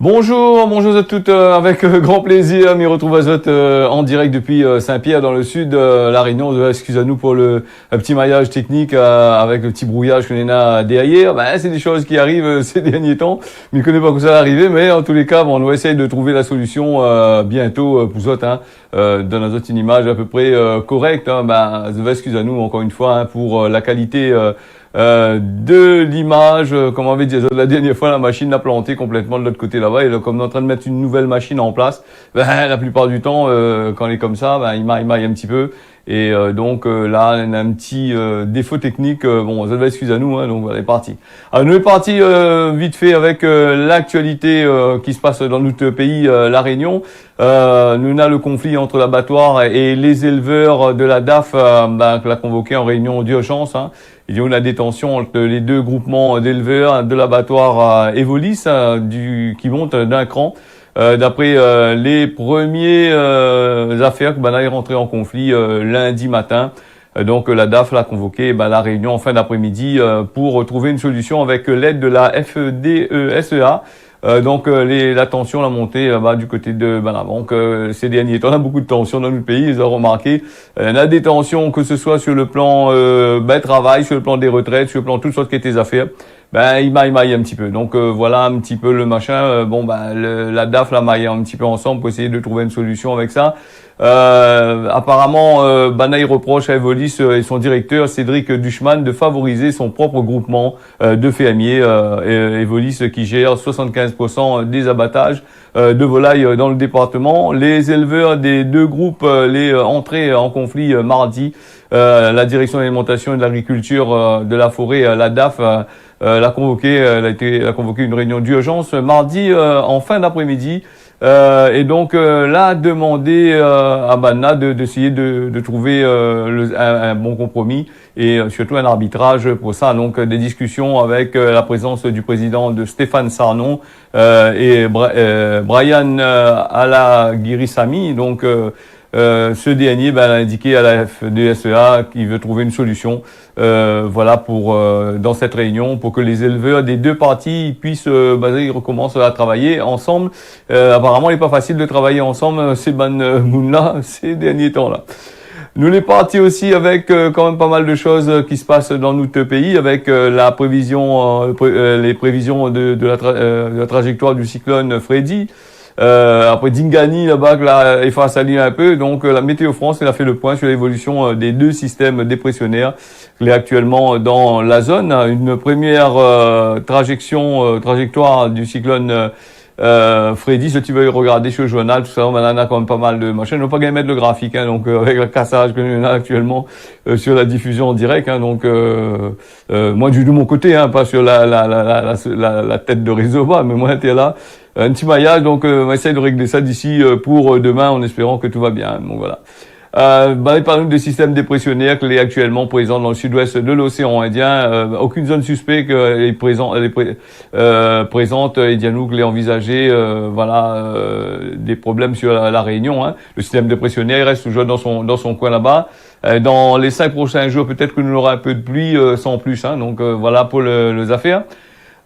Bonjour, bonjour à toutes, avec grand plaisir, m'y retrouve à Zot en direct depuis Saint-Pierre dans le sud de La Réunion. Excusez-nous pour le petit maillage technique avec le petit brouillage qu'on a derrière. Ben, c'est des choses qui arrivent ces derniers temps. Je ne connais pas que ça va arriver, mais en tous les cas, bon, on va essayer de trouver la solution bientôt pour Zot, dans une image à peu près correcte. Ben, excusez-nous encore une fois pour la qualité de l'image. Comme on avait dit la dernière fois, la machine a planté complètement de l'autre côté là-bas, et là, comme on est en train de mettre une nouvelle machine en place, ben, la plupart du temps, quand elle est comme ça, ben, il maille un petit peu. Et donc là, on a un petit défaut technique. Bon, ça va excuse à nous, donc voilà, c'est parti. Alors, nous est parti vite fait avec l'actualité qui se passe dans notre pays, La Réunion. Nous avons le conflit entre l'abattoir et les éleveurs de la DAF, qu'on a convoqué en réunion d'urgence. Il y a eu la détention entre les deux groupements d'éleveurs de l'abattoir Evolis, qui monte d'un cran. D'après les premiers affaires que est rentré en conflit lundi matin. Donc la DAF l'a convoqué la réunion en fin d'après-midi pour trouver une solution avec l'aide de la FEDESEA. Donc la tension, la montée du côté de donc ces derniers temps, on a beaucoup de tensions dans notre pays, ils ont remarqué. On a des tensions, que ce soit sur le plan travail, sur le plan des retraites, sur le plan toutes sortes qui étaient affaires. Il maille un petit peu. Donc voilà un petit peu le machin. La DAF l'a maillé un petit peu ensemble pour essayer de trouver une solution avec ça. Apparemment, il reproche à Evolis et son directeur Cédric Duchman de favoriser son propre groupement de fermiers. Evolis qui gère 75% des abattages de volailles dans le département. Les éleveurs des deux groupes, les entrées en conflit mardi. La direction de l'alimentation et de l'agriculture de la forêt, la DAF, l'a convoqué une réunion d'urgence mardi en fin d'après-midi. Et donc là, demandé à Banna d'essayer de trouver un bon compromis et surtout un arbitrage pour ça. Donc des discussions avec la présence du président de Stéphane Sarnon et Brian Alaguirissami. Donc ce dernier a indiqué à la FEDESEA qu'il veut trouver une solution pour dans cette réunion pour que les éleveurs des deux parties puissent ils recommencent à travailler ensemble. Apparemment, il n'est pas facile de travailler ensemble ces moon-là ces derniers temps-là. Nous est parti aussi avec quand même pas mal de choses qui se passent dans notre pays avec la prévision les prévisions de la trajectoire du cyclone Freddy. Après Dingani là-bas, là, il faut s'aligner un peu. Donc la Météo France, elle a fait le point sur l'évolution des deux systèmes dépressionnaires qui est actuellement dans la zone. Une première trajectoire du cyclone Freddy, si tu veux regarder sur le journal, tout ça, on a quand même pas mal de machins. On ne va pas gagner mettre le graphique, donc avec le cassage que nous a actuellement sur la diffusion en direct. Donc moi de mon côté, pas sur la tête de réseau, mais moi j'étais là. Un petit maillage, donc on va essayer de régler ça d'ici pour demain en espérant que tout va bien. Donc voilà. Il parle des systèmes dépressionnaires qui est actuellement présent dans le sud-ouest de l'océan Indien. Aucune zone suspecte est présente. Indianouk l'est envisagé. Des problèmes sur la Réunion. Le système dépressionnaire reste toujours dans son coin là-bas. Dans les 5 prochains jours, peut-être que nous aurons un peu de pluie sans plus. Donc voilà pour les affaires.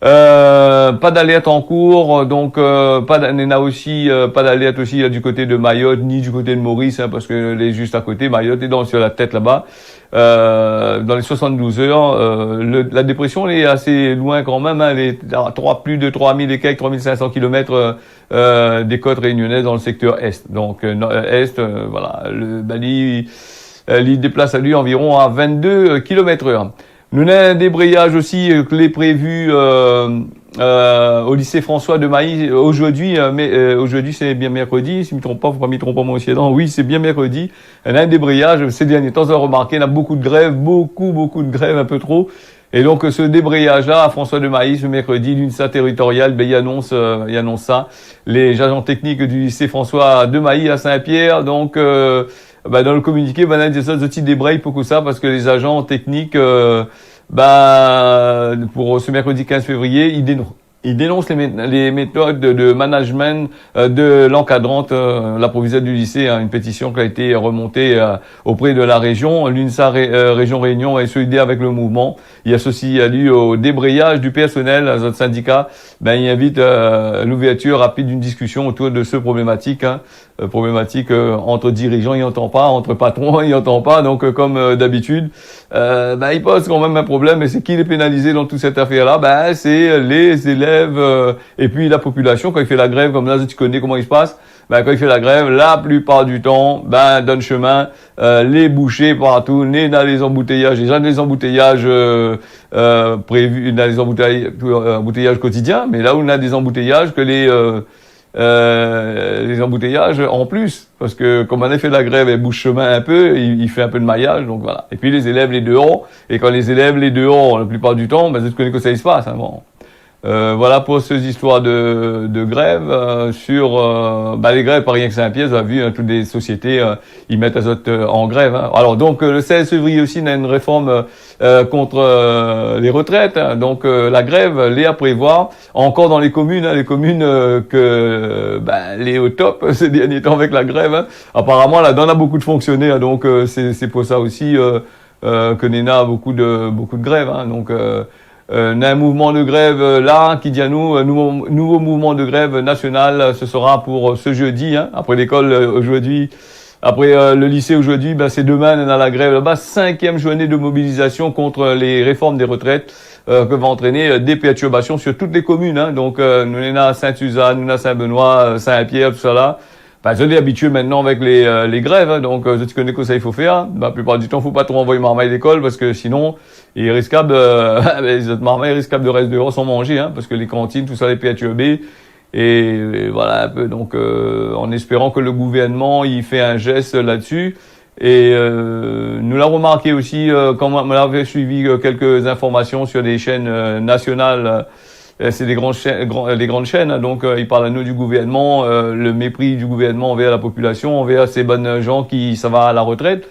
Pas d'alerte en cours, donc pas d'alerte aussi du côté de Mayotte ni du côté de Maurice, parce que elle est juste à côté. Mayotte est sur la tête là-bas. Dans les 72 heures, la dépression elle est assez loin quand même. Elle est à plus de 3000 et quelques 3500 kilomètres des côtes réunionnaises dans le secteur est. Donc est, il déplace à lui environ à 22 km/h. Nous avons un débrayage aussi que les prévu au lycée François de Mailly aujourd'hui, mais aujourd'hui c'est bien mercredi, si je me trompe pas, faut pas m'y tromper moi aussi. Non, oui, c'est bien mercredi. On a un débrayage. Ces derniers temps, vous avez remarqué, on a beaucoup de grèves, beaucoup de grèves, un peu trop. Et donc ce débrayage-là à François de Mailly ce mercredi, l'UNSA territoriale, ben il annonce ça. Les agents techniques du lycée François de Mailly à Saint-Pierre, donc dans le communiqué, ben on a dit ça, ce petit débraye pour que ça, parce que les agents techniques pour ce mercredi 15 février, il dénonce les méthodes de management de l'encadrante, la proviseure du lycée, une pétition qui a été remontée auprès de la région. L'UNSA Région Réunion est solidaire avec le mouvement. Il associe lui au débrayage du personnel à notre syndicat. Il invite l'ouverture rapide d'une discussion autour de ce problématique. Problématique entre dirigeants, il n'entend pas, entre patrons, il n'entend pas. Donc comme d'habitude, il pose quand même un problème. Et c'est qui est pénalisé dans toute cette affaire-là? C'est les élèves et puis la population. Quand il fait la grève, comme là, tu connais comment il se passe. Quand il fait la grève, la plupart du temps, donne chemin, les bouchers partout, dans les embouteillages, déjà des embouteillages prévus, dans les embouteillages quotidiens, mais là où on a des embouteillages que les embouteillages en plus, parce que comme on a fait la grève et bouche chemin un peu, il fait un peu de maillage, donc voilà. Et puis les élèves les dehors, et quand les élèves les dehors, la plupart du temps, tu connais que ça se passe. Bon. Voilà pour ces histoires de grève sur les grèves par rien que Saint-Pierre, vous avez vu, toutes les sociétés ils mettent azote en grève. Alors donc le 16 février aussi on a une réforme contre les retraites. Donc la grève l'est à prévoir encore dans les communes, les communes que les au top ces derniers temps avec la grève. Apparemment là on a beaucoup de fonctionnaires, donc c'est pour ça aussi que Nena a beaucoup de grèves. Donc on a un mouvement de grève là qui dit à nous, nouveau mouvement de grève national, ce sera pour ce jeudi, après l'école aujourd'hui, après le lycée aujourd'hui, c'est demain on a la grève là-bas, 5e journée de mobilisation contre les réformes des retraites que va entraîner des perturbations sur toutes les communes. Donc nous on a Saint-Suzanne, nous on a Saint-Benoît, Saint-Pierre, tout ça là. Je suis habitué maintenant avec les grèves, donc tu connais que ça il faut faire. La plupart du temps, faut pas trop envoyer marmaille d'école parce que sinon, il est risquable les autres marmailles risquables de rester dehors sans manger, parce que les cantines, tout ça les perturbé. Et voilà un peu. Donc en espérant que le gouvernement il fait un geste là-dessus. Et nous l'avons remarqué aussi quand on avait suivi quelques informations sur des chaînes nationales. C'est des grandes chaînes, donc ils parlent à nous du gouvernement, le mépris du gouvernement envers la population, envers ces bonnes gens qui ça va à la retraite,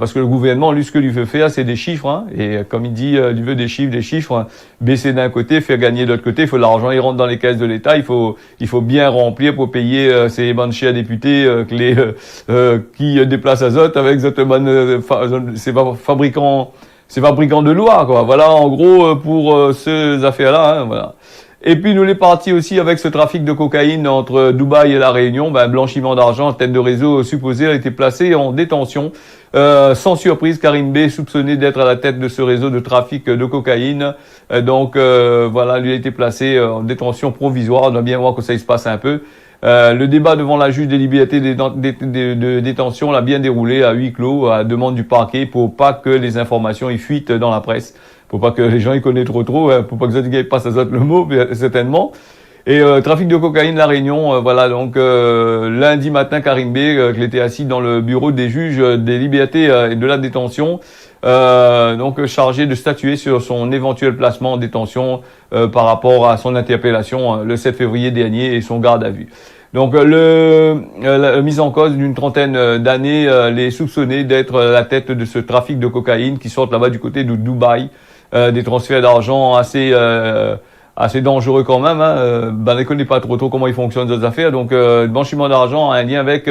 parce que le gouvernement, lui, ce que lui veut faire, c'est des chiffres, et comme il dit, il veut des chiffres, baisser d'un côté, faire gagner de l'autre côté, il faut de l'argent, il rentre dans les caisses de l'État, il faut bien remplir pour payer ces bonnes chers députés qui déplacent azote avec ces fabricants. C'est fabricant de loi, quoi. Voilà, en gros, pour ces affaires-là, voilà. Et puis, nous l'est parti aussi avec ce trafic de cocaïne entre Dubaï et la Réunion, blanchiment d'argent, tête de réseau supposé a été placé en détention. Sans surprise, Karim B, soupçonné d'être à la tête de ce réseau de trafic de cocaïne. Donc, voilà, lui a été placé en détention provisoire. On doit bien voir que ça se passe un peu. Le débat devant la juge des libertés de détention l'a bien déroulé à huis clos, à demande du parquet, pour pas que les informations y fuitent dans la presse, pour pas que les gens y connaissent trop, pour pas que ça passe à ça le mot, certainement. Et trafic de cocaïne, la Réunion, voilà, donc lundi matin, Karim B, qui était assis dans le bureau des juges des libertés et de la détention, donc chargé de statuer sur son éventuel placement en détention par rapport à son interpellation le 7 février dernier et son garde à vue. Donc la mise en cause d'une trentaine d'années, les soupçonnés d'être à la tête de ce trafic de cocaïne qui sortent là-bas du côté de Dubaï, des transferts d'argent assez dangereux quand même. On ne connaît pas trop comment ils fonctionnent ces affaires. Donc blanchiment d'argent a un lien avec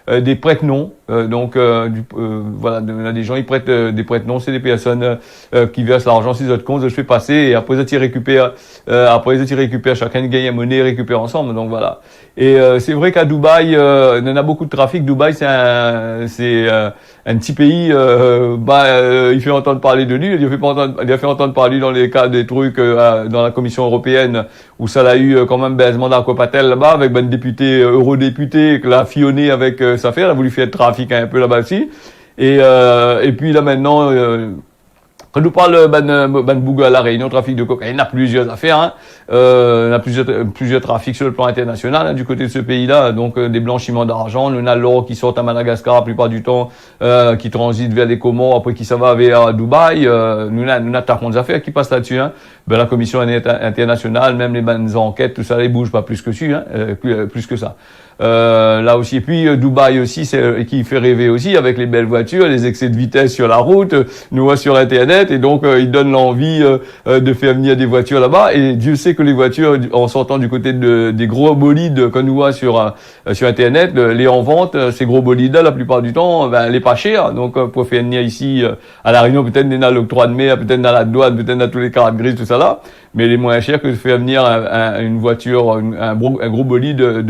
des prête-noms. Voilà, des gens ils prêtent des prête-noms, c'est des personnes qui versent l'argent sur autres comptes, je fais passer et après ils récupèrent chacun gagne la monnaie et récupère ensemble. Donc voilà. Et c'est vrai qu'à Dubaï, on a beaucoup de trafic. Dubaï c'est un petit pays, il fait entendre parler de lui, il a fait entendre parler dans les cas des trucs dans la Commission européenne où ça l'a eu quand même baisement d'Aquapatel là-bas avec ben député eurodéputé que l'a fionné avec sa affaire, il a voulu faire trafic un peu là-bas aussi. Et puis là maintenant Quand nous parle ban Bouga à la Réunion, trafic de cocaïne, il y a plusieurs affaires, hein. Il y a plusieurs trafics sur le plan international, hein, du côté de ce pays-là. Donc des blanchiments d'argent, on a l'or qui sort à Madagascar la plupart du temps, qui transite vers les Comores, après qui s'en va vers Dubaï. Nous avons des affaires qui passent là-dessus, hein. La commission internationale, même les bonnes enquêtes, tout ça, ils bougent pas plus que dessus, hein, plus que ça. Là aussi, et puis Dubaï aussi, c'est qui fait rêver aussi avec les belles voitures, les excès de vitesse sur la route, nous voit sur Internet, et donc ils donnent l'envie de faire venir des voitures là-bas. Et Dieu sait que les voitures, en sortant du côté des gros bolides qu'on nous voit sur Internet, les en vente, ces gros bolides-là, la plupart du temps, les pas chers. Donc pour faire venir ici à la Réunion, peut-être dans l'octroi de mer, peut-être dans la douane, peut-être dans tous les cartes grises, tout ça là, mais les moins chers que de faire venir une voiture, un gros bolide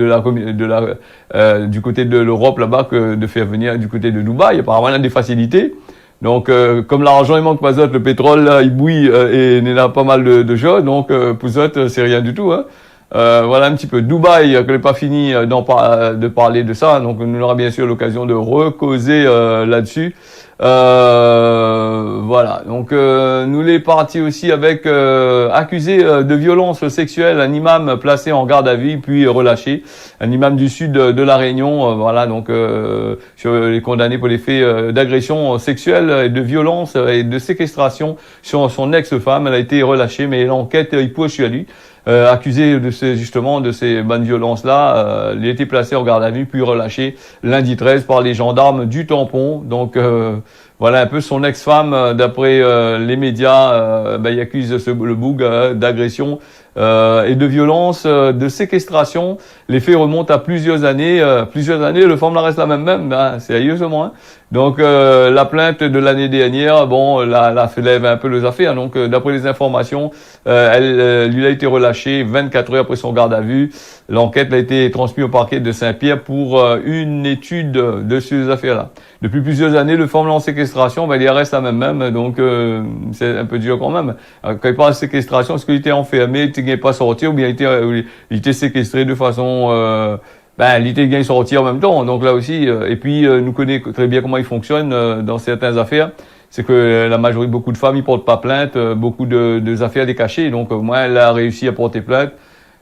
du côté de l'Europe là-bas, que de faire venir du côté de Dubaï. Apparemment, on a des facilités. Donc, comme l'argent, il manque pas d'autre, le pétrole, là, il bouille, et il y a pas mal de choses. Donc, pour d'autres, c'est rien du tout, hein. Voilà un petit peu. Dubaï, que n'est pas fini de parler de ça. Donc, on aura bien sûr l'occasion de recauser là-dessus. Voilà. Donc, nous l'est parti aussi avec accusé de violence sexuelle, un imam placé en garde à vue puis relâché, un imam du sud de la Réunion. Voilà. Donc, sur les condamnés pour les faits d'agression sexuelle et de violence et de séquestration sur son ex-femme. Elle a été relâchée, mais l'enquête il poursuit à lui. Accusé de ces bonnes violences-là, il a été placé en garde à vue puis relâché lundi 13 par les gendarmes du Tampon. Donc voilà un peu son ex-femme, d'après les médias, il accuse le boug d'agression et de violence, de séquestration. Les faits remontent à plusieurs années. Le forme reste la même, hein, sérieusement. Hein. Donc la plainte de l'année dernière, la lève un peu les affaires. Donc d'après les informations, lui a été relâché 24 heures après son garde à vue. L'enquête a été transmise au parquet de Saint-Pierre pour une étude de ces affaires-là. Depuis plusieurs années, le forme en séquestration, il reste la même. Donc c'est un peu dur quand même. Quand il parle de séquestration, est-ce qu'il était enfermé, il n'est pas sorti, ou bien il était séquestré de façon il était bien sorti en même temps. Donc là aussi, et puis nous connaissons très bien comment il fonctionne dans certaines affaires. C'est que la majorité, beaucoup de femmes, ils portent pas plainte, beaucoup de affaires des cachées. Donc moi, elle a réussi à porter plainte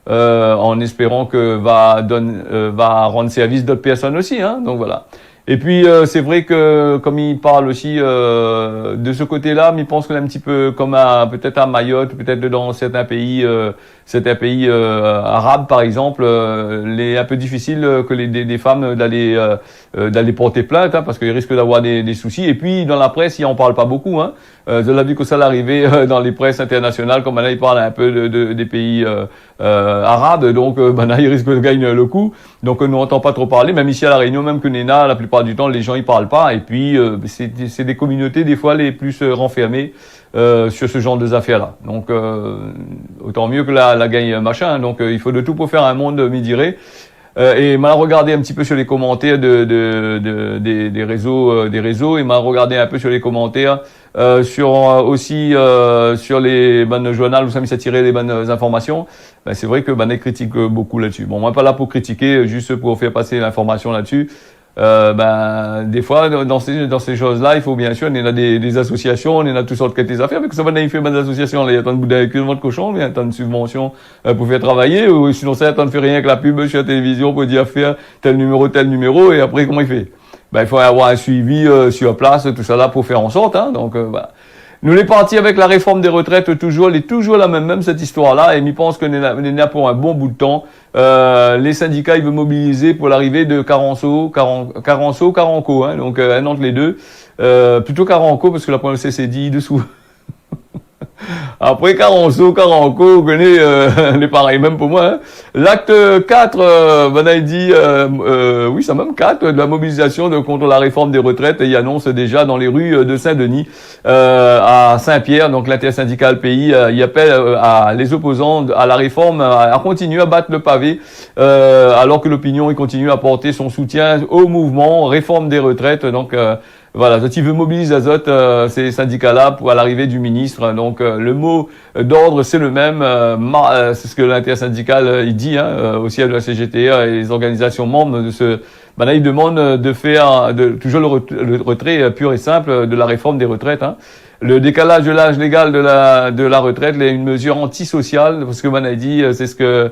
en espérant que va rendre service d'autres personnes aussi. Hein. Donc voilà. Et puis c'est vrai que comme il parle aussi de ce côté-là, mais il pense qu'on est un petit peu comme peut-être à Mayotte, peut-être dans certains pays arabes par exemple, un peu difficile que des femmes d'aller porter plainte, hein, parce qu'ils risquent d'avoir des soucis. Et puis dans la presse, ils en parlent pas beaucoup. Hein. Je l'ai vu que ça l'arrivée dans les presses internationales, comme là ils parlent un peu des pays arabes, donc là ils risquent de gagner le coup. Donc on n'entend pas trop parler, même ici à la Réunion, même que Nena, la plupart du temps les gens ils parlent pas. Et puis c'est des communautés des fois les plus renfermées sur ce genre de affaires-là. Donc autant mieux que la gagne machin. Hein. Donc il faut de tout pour faire un monde, me dirait. Et m'a regardé un petit peu sur les commentaires des réseaux, et m'a regardé un peu sur les commentaires sur les bonnes journaux où ça m'a tiré les bonnes informations. C'est vrai que ils critiquent beaucoup là-dessus. Bon, moi pas là pour critiquer, juste pour faire passer l'information là-dessus. Des fois dans ces choses-là, il faut bien sûr, on a des associations, on a toutes sortes de affaires, mais que ça va faire des associations, là, il y a tant de boudin avec de cochon, il y a tant de subventions pour faire travailler, ou sinon ça, tant de fait rien que la pub sur la télévision pour dire faire tel numéro, et après comment il fait? Il faut avoir un suivi sur place, tout ça là pour faire en sorte, hein. Donc voilà. Nous les partis avec la réforme des retraites, toujours la même cette histoire-là, et je pense que nous là pour un bon bout de temps. Les syndicats, ils veulent mobiliser pour l'arrivée de Caranco, hein, donc un entre les deux. Plutôt Caranco, parce que la première c'est dit dessous. Après Caranco, vous connaissez, les pareils, même pour moi. Hein. L'acte 4, il dit, oui, c'est même 4, de la mobilisation contre la réforme des retraites, et il annonce déjà dans les rues de Saint-Denis, à Saint-Pierre, donc l'intersyndicale pays, il appelle à les opposants à la réforme à continuer à battre le pavé, alors que l'opinion il continue à porter son soutien au mouvement réforme des retraites. Donc voilà, il veut mobiliser ces syndicats-là pour à l'arrivée du ministre. Donc le mot d'ordre c'est le même, c'est ce que l'intersyndicale il dit, hein, au siège de la CGTR et les organisations membres de ce. Là, il demande de faire toujours le retrait pur et simple de la réforme des retraites. Hein. le décalage de l'âge légal de la retraite est une mesure antisociale, parce que a dit, c'est ce que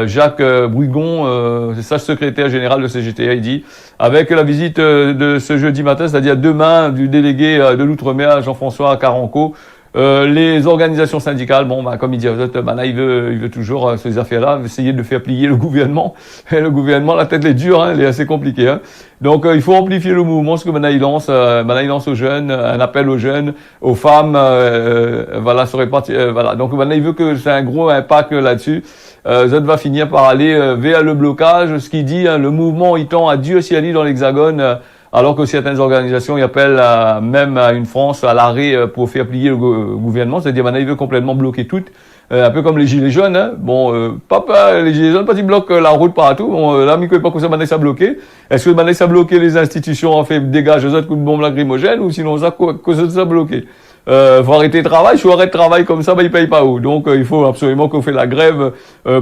Jacques Brugon, c'est ça le secrétaire général de CGTA, il dit, avec la visite de ce jeudi matin, c'est-à-dire demain, du délégué de l'Outre-mer, Jean-François Caranco, les organisations syndicales, comme il dit, là, il veut toujours ces affaires-là, essayer de faire plier le gouvernement. Et le gouvernement, la tête est dure, elle est assez compliquée. Donc, il faut amplifier le mouvement, ce que maintenant il lance aux jeunes, un appel aux jeunes, aux femmes, voilà, serait parti, voilà. Donc, maintenant, il veut que c'est un gros impact là-dessus. Zod va finir par aller vers le blocage, ce qui dit, le mouvement, il tend à Dieu s'y allie dans l'Hexagone. Alors que certaines organisations y appellent même à une France à l'arrêt pour faire plier le gouvernement, c'est-à-dire maintenant il veut complètement bloquer tout, un peu comme les gilets jaunes. Les gilets jaunes, pas ils bloquent la route partout. Là, il ne pas que ça maintenant ça bloqué. Est-ce que maintenant ça bloqué les institutions, en fait dégage aux autres coups de bombe lacrymogène, ou sinon ça cause ça bloqué? Faut arrêter le travail. Si on arrête le travail comme ça, il paye pas où. Donc il faut absolument qu'on fait la grève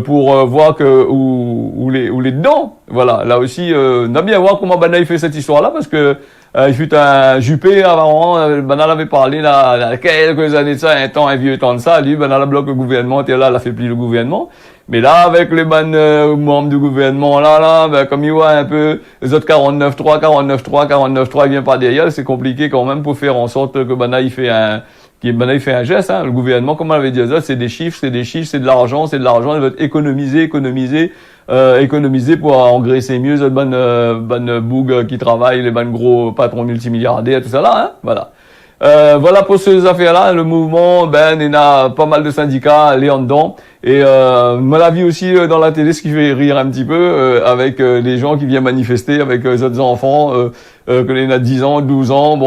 pour voir que où les dedans. Voilà. Là aussi, on a bien voir comment il fait cette histoire-là, parce que il fut un Juppé avant. Banal avait parlé là, il y a quelques années de ça, un vieux temps de ça. Lui, Banal a bloqué le gouvernement. Et là, il a fait plier le gouvernement. Mais là, avec les membres du gouvernement, comme il voit un peu les autres 49.3, il vient pas derrière, c'est compliqué quand même pour faire en sorte que il fait un geste, Le gouvernement, comme on l'avait dit, c'est des chiffres, c'est de l'argent, il veut économiser pour engraisser mieux les bonnes bougs qui travaillent, les bonnes gros patrons multimilliardaires, tout ça là, voilà. Voilà pour ces affaires-là, le mouvement, il y a pas mal de syndicats, les en dedans. Et on l'a vu aussi dans la télé, ce qui fait rire un petit peu, avec les gens qui viennent manifester avec les autres enfants, que les a 10 ans, 12 ans,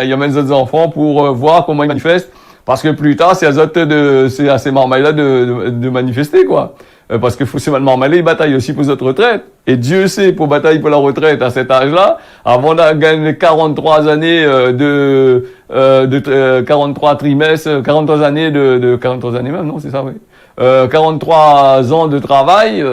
il y a même les autres enfants pour voir comment ils manifestent. Parce que plus tard, c'est à ces marmailles-là de manifester, quoi. Parce que ces marmailles-là, ils bataillent aussi pour cette retraite. Et Dieu sait, pour batailler pour la retraite à cet âge-là, avant de gagner 43 années 43 trimestres, 43 années 43 années même, non, c'est ça, oui. 43 ans de travail,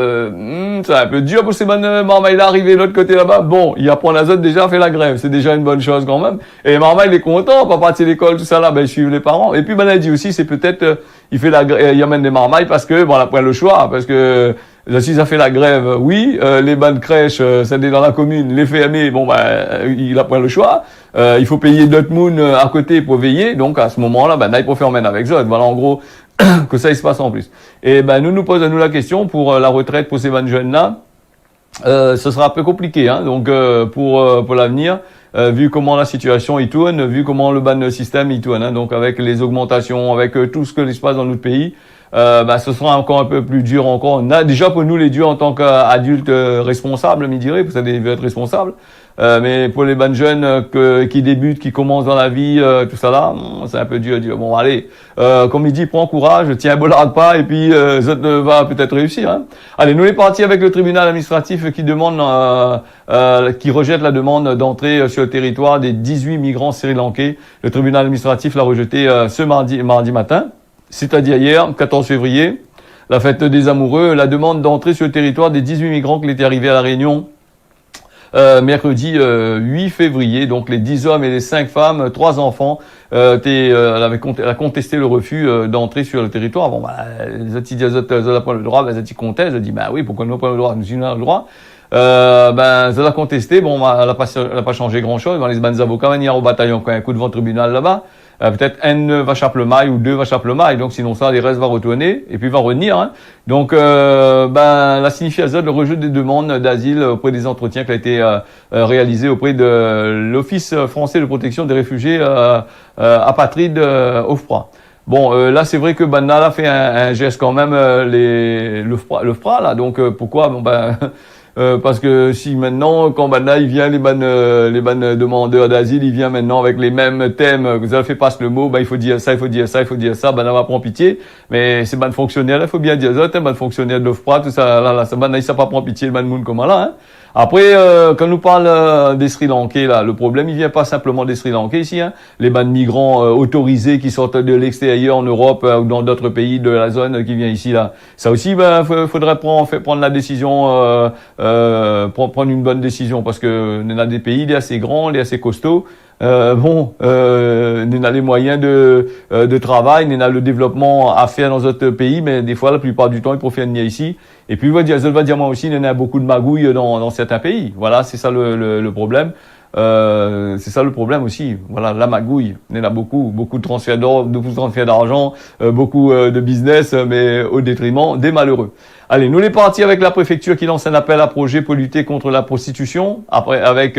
c'est un peu dur pour ces marmailles-là arriver de l'autre côté là-bas. Bon, il apprend la zone déjà fait la grève, c'est déjà une bonne chose quand même. Et marmaille, il est content, pas partir de l'école, tout ça là, il suit les parents. Et puis, il dit aussi, c'est peut-être, il amène des marmailles parce que, il a pas le choix, parce que, si ça fait la grève, oui, les bancs crèches, c'est dans la commune, les fermés, il a pas le choix. Il faut payer d'autres moun à côté pour veiller, donc à ce moment-là, il faut faire avec Zod. Voilà, en gros, que ça il se passe en plus. Et nous posons la question pour la retraite pour ces jeunes-là. Ce sera un peu compliqué, donc pour l'avenir, vu comment la situation y tourne, vu comment le ban système y tourne, donc avec les augmentations, avec tout ce que se passe dans notre pays. Ce sera encore un peu plus dur encore. Déjà pour nous les durs en tant qu'adultes responsables, me dirait, vous savez, être responsables. Mais pour les bonnes jeunes qui débutent, qui commencent dans la vie, tout ça là, c'est un peu dur. Bon, allez, comme il dit, prends courage, tiens, bollarde pas, et puis ça va peut-être réussir. Allez, nous les partis avec le tribunal administratif qui demande, qui rejette la demande d'entrée sur le territoire des 18 migrants sri-lankais. Le tribunal administratif l'a rejeté ce mardi matin. C'est-à-dire hier, 14 février, la fête des amoureux, la demande d'entrée sur le territoire des 18 migrants qui étaient arrivés à La Réunion mercredi 8 février. Donc les 10 hommes et les 5 femmes, 3 enfants, elle a contesté le refus d'entrée sur le territoire. Les autres n'ont pas le droit, les autres contestent, ils disent oui, pourquoi nous n'avons pas le droit, nous avons le droit. Ça l'a contesté, elle n'a pas changé grand-chose. Les bonnes avocats viennent au bataillon quand il y a un coup devant le tribunal là-bas. Peut-être un va chaper le mail ou 2 va chaper le mail, donc sinon ça, les restes va retourner et puis va revenir. Donc, la signification le rejet des demandes d'asile auprès des entretiens qui a été réalisé auprès de l'Office français de protection des réfugiés apatrides OFPRA. Bon, là c'est vrai que Banal a fait un geste quand même, l'OFPRA là. Donc pourquoi parce que si maintenant, quand il vient les bonnes demandeurs d'asile, il vient maintenant avec les mêmes thèmes, que ça fait passe le mot, il faut dire ça, il faut dire ça, il faut dire ça, on va prendre pitié. Mais c'est ban fonctionnaire, il faut bien dire ça, ban fonctionnaire de l'OFPRA, tout ça, là, ça pas prendre pitié, le ban monde comme là, Après, quand on nous parle des Sri Lankais, là, le problème, il vient pas simplement des Sri Lankais ici, les bandes migrants autorisés qui sortent de l'extérieur en Europe ou dans d'autres pays de la zone qui vient ici, là. Ça aussi, faudrait prendre la décision, prendre une bonne décision, parce que on a des pays, il est assez grand, il est assez costaud. nous a les moyens de travail, nous a le développement à faire dans notre pays, mais des fois, la plupart du temps, ils préfèrent venir ici. Et puis, je vais dire moi aussi, il y a beaucoup de magouilles dans certains pays. Voilà, c'est ça le problème. C'est ça le problème aussi. Voilà, la magouille. Il y en a beaucoup de transferts d'or, beaucoup de transferts d'argent, beaucoup de business, mais au détriment des malheureux. Allez, nous les partis avec la préfecture qui lance un appel à projet pour lutter contre la prostitution. Après, avec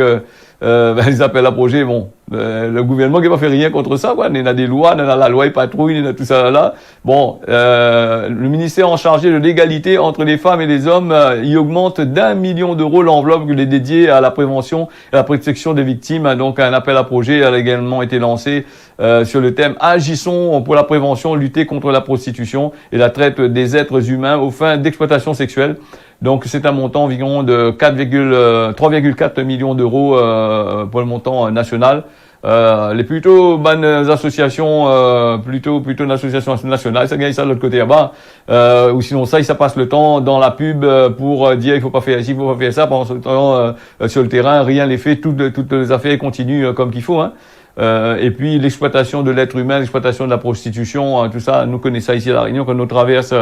les appels à projet, bon, le gouvernement qui n'a pas fait rien contre ça, quoi. Il y a des lois, il y a la loi et patrouille, il y a tout ça là. Bon, le ministère en chargé de l'égalité entre les femmes et les hommes, il augmente d'1 million d'euros l'enveloppe qui est dédiée à la prévention et à la protection des victimes. Donc, un appel à projet a également été lancé sur le thème Agissons pour la prévention, lutter contre la prostitution et la traite des êtres humains aux fins d'exploitation sexuelle. Donc c'est un montant environ de 3,4 millions d'euros pour le montant national. Les plutôt bonnes associations, plutôt une association nationale, ça gagne ça de l'autre côté là-bas. Ou sinon ça passe le temps dans la pub pour dire il faut pas faire ci, il faut pas faire ça. Pendant ce temps, sur le terrain, rien n'est fait, toutes les affaires continuent comme qu'il faut. Hein. Et puis l'exploitation de l'être humain, l'exploitation de la prostitution, tout ça, nous connaissons ça ici à La Réunion quand nous traverse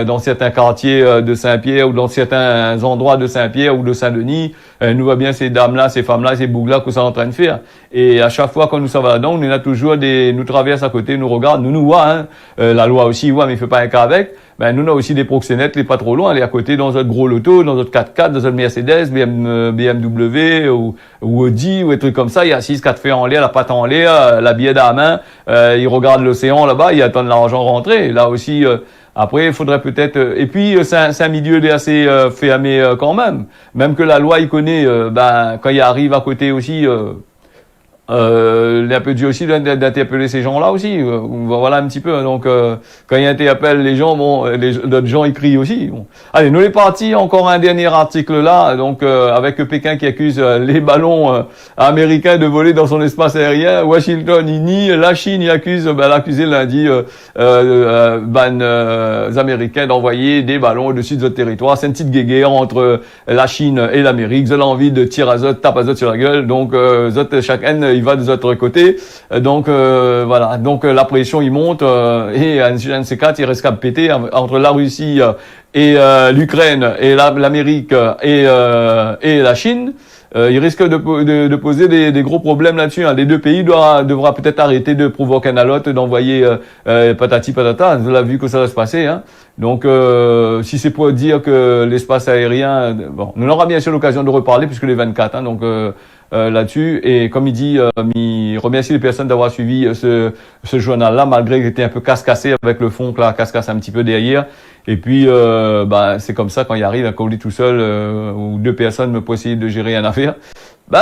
dans certains quartiers de Saint-Pierre ou dans certains endroits de Saint-Pierre ou de Saint-Denis, nous voit bien ces dames-là, ces femmes-là, ces bougs-là que ça est en train de faire. Et à chaque fois quand nous sommes là-dedans, on a toujours nous traverse à côté, nous regarde, nous voit, hein. La loi aussi voit, mais il fait pas un cas avec. Ben, nous, on a aussi des proxénètes, les pas trop loin, aller à côté dans notre gros loto, dans notre 4x4, dans notre Mercedes, BMW, ou Audi, ou des trucs comme ça. Il y a 6-4 feux en l'air, la patte en l'air, la billet à la main, ils regardent l'océan là-bas, ils attendent l'argent rentrer. Là aussi, après, il faudrait peut-être, et puis, c'est un milieu assez, fermé, quand même. Même que la loi, il connaît, quand il arrive à côté aussi, il a peu dû aussi d'interpeller ces gens-là aussi. Voilà un petit peu. Donc, quand il interpelle les gens, bon, d'autres gens ils crient aussi. Bon. Allez, nous les partis. Encore un dernier article là. Donc, avec Pékin qui accuse les ballons américains de voler dans son espace aérien. Washington il nie. La Chine il accuse, l'accusé lundi, les Américains d'envoyer des ballons au-dessus de notre territoire. C'est une petite guéguerre entre la Chine et l'Amérique. Ils ont envie de tirer à zot, taper à zot sur la gueule. Donc, chacun il va de l'autre côté. Donc voilà. Donc la pression il monte et un de ces quatre il risque de péter entre la Russie et l'Ukraine et l'Amérique et la Chine. Il risque de poser des gros problèmes là-dessus. Hein. Les deux pays devra peut-être arrêter de provoquer un à l'autre, d'envoyer patati patata. On a vu que ça va se passer. Hein. Donc, si c'est pour dire que l'espace aérien, bon, nous aura bien sûr l'occasion de reparler puisque les 24. Hein, donc là-dessus. Et comme il dit, il remercie les personnes d'avoir suivi ce journal-là, malgré qu'il était un peu casse-cassé avec le fond, là, casse-casse un petit peu derrière. Et puis, c'est comme ça quand il arrive, quand on est tout seul, ou deux personnes me pour essayer de gérer une affaire. Il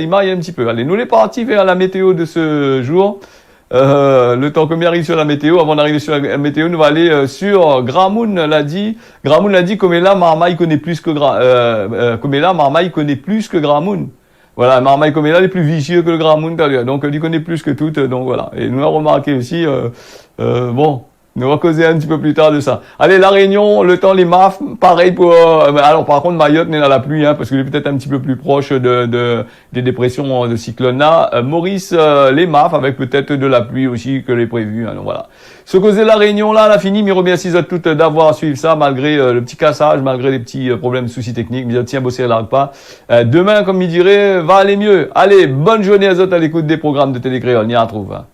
maille un petit peu. Allez, nous les partis vers la météo de ce jour. Le temps que m'y arrive sur la météo, avant d'arriver sur la météo, nous va aller sur Gramoun l'a dit. Gramoun l'a dit, comme là, Marmaille connaît plus que Gramoun. Voilà, Marmaille comme là, il est plus vicieux que le Gramoun, donc il connaît plus que tout, donc voilà. Et nous avons remarqué aussi, bon. Nous allons causer un petit peu plus tard de ça. Allez, La Réunion, le temps, les MAF, pareil pour... alors, par contre, Mayotte n'est dans la pluie, hein, parce qu'il est peut-être un petit peu plus proche des dépressions de cyclone là. Maurice, les MAF, avec peut-être de la pluie aussi que les prévus. Hein, donc voilà. Ce causer La Réunion là, la fini. Mais remercie à toutes d'avoir suivi ça, malgré le petit cassage, malgré les petits problèmes, soucis techniques. Mais tiens, bosser largue pas. Demain, comme il dirait, va aller mieux. Allez, bonne journée à autres à l'écoute des programmes de Télécréole. On y retrouve. Hein.